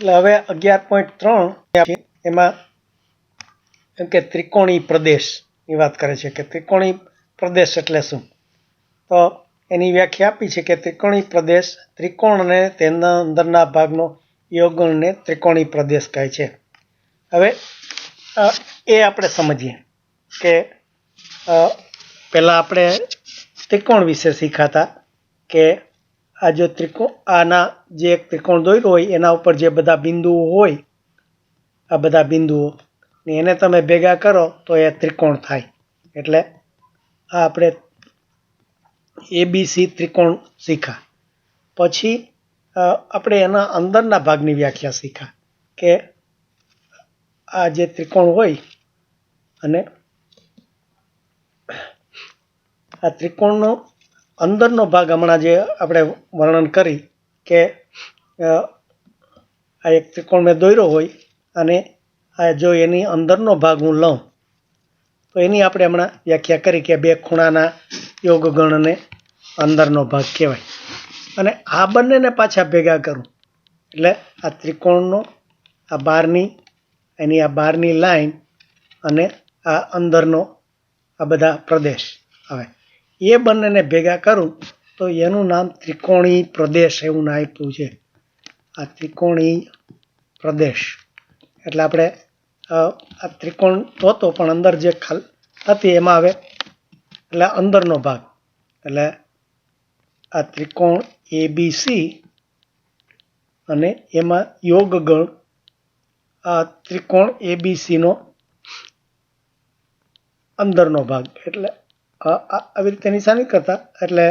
એટલે હવે 11.3 એમાં એમ કે ત્રિકોણી પ્રદેશની વાત કરે છે કે ત્રિકોણી પ્રદેશ એટલે શું. તો એની વ્યાખ્યા આપી છે કે ત્રિકોણી પ્રદેશ ત્રિકોણ અને તેના અંદરના ભાગનો યોગગણને ત્રિકોણી પ્રદેશ કહે છે. હવે એ આપણે સમજીએ કે પહેલાં આપણે ત્રિકોણ વિશે શીખાતા કે આ જો આના જે એક ત્રિકોણ દોર્યો હોય એના ઉપર જે બધા બિંદુઓ હોય, આ બધા બિંદુઓ ને એને તમે ભેગા કરો તો એ ત્રિકોણ થાય. એટલે આ આપણે ABC ત્રિકોણ શીખા. પછી આપણે એના અંદરના ભાગની વ્યાખ્યા શીખા કે આ જે ત્રિકોણ હોય અને આ ત્રિકોણનો અંદરનો ભાગ હમણાં જે આપણે વર્ણન કરી કે આ એક ત્રિકોણ મેં દોર્યો હોય અને આ જો એની અંદરનો ભાગ હું લઉં તો એની આપણે હમણાં વ્યાખ્યા કરી કે બે ખૂણાના યોગગણને અંદરનો ભાગ કહેવાય. અને આ બંનેને પાછા ભેગા કરું એટલે આ ત્રિકોણનો આ બહારની એની આ બહારની લાઈન અને આ અંદરનો આ બધા પ્રદેશ આવે એ બંનેને ભેગા કરું તો એનું નામ ત્રિકોણી પ્રદેશ એવું નામ આપ્યું છે. આ ત્રિકોણી પ્રદેશ એટલે આપણે આ ત્રિકોણ હતો પણ અંદર જે હતી એમાં આવે એટલે અંદરનો ભાગ એટલે આ ત્રિકોણ ABC અને એમાં યોગગણ આ ત્રિકોણ ABCનો અંદરનો ભાગ એટલે આવી રીતે નિશાની કરતા એટલે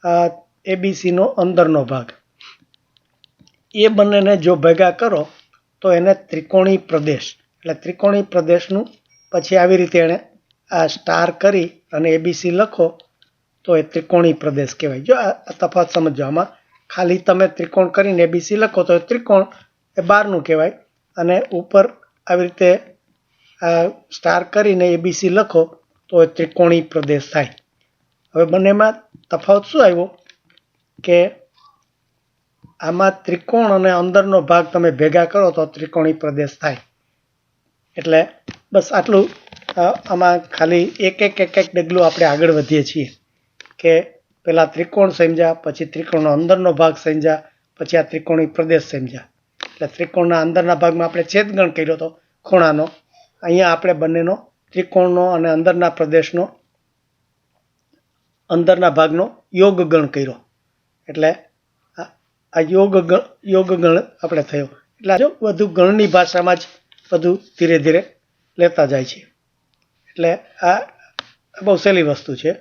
આ ABCનો અંદરનો ભાગ એ બંનેને જો ભેગા કરો તો એને ત્રિકોણી પ્રદેશ એટલે ત્રિકોણી પ્રદેશનું પછી આવી રીતે એણે આ સ્ટાર કરી અને ABC લખો તો એ ત્રિકોણી પ્રદેશ કહેવાય. જો આ તફાવત સમજો, આમાં ખાલી તમે ત્રિકોણ કરીને ABC લખો તો એ ત્રિકોણ એ બહારનું કહેવાય અને ઉપર આવી રીતે આ સ્ટાર કરીને ABC લખો તો એ ત્રિકોણી પ્રદેશ થાય. હવે બંનેમાં તફાવત શું આવ્યો કે આમાં ત્રિકોણ અને અંદરનો ભાગ તમે ભેગા કરો તો ત્રિકોણી પ્રદેશ થાય. એટલે બસ આટલું. આમાં ખાલી એક એક ડગલું આપણે આગળ વધીએ છીએ કે પહેલાં ત્રિકોણ સમજ્યા, પછી ત્રિકોણનો અંદરનો ભાગ સમજ્યા, પછી આ ત્રિકોણી પ્રદેશ સમજ્યા. એટલે ત્રિકોણના અંદરના ભાગમાં આપણે છેદગણ કર્યો હતો ખૂણાનો. અહીંયા આપણે બંનેનો ત્રિકોણનો અને અંદરના પ્રદેશનો અંદરના ભાગનો યોગગણ કર્યો. એટલે આ યોગગણ આપણે થયો. એટલે જો બધું ગણની ભાષામાં જ બધું ધીરે ધીરે લેતા જાય છે. એટલે આ બહુ સહેલી વસ્તુ છે.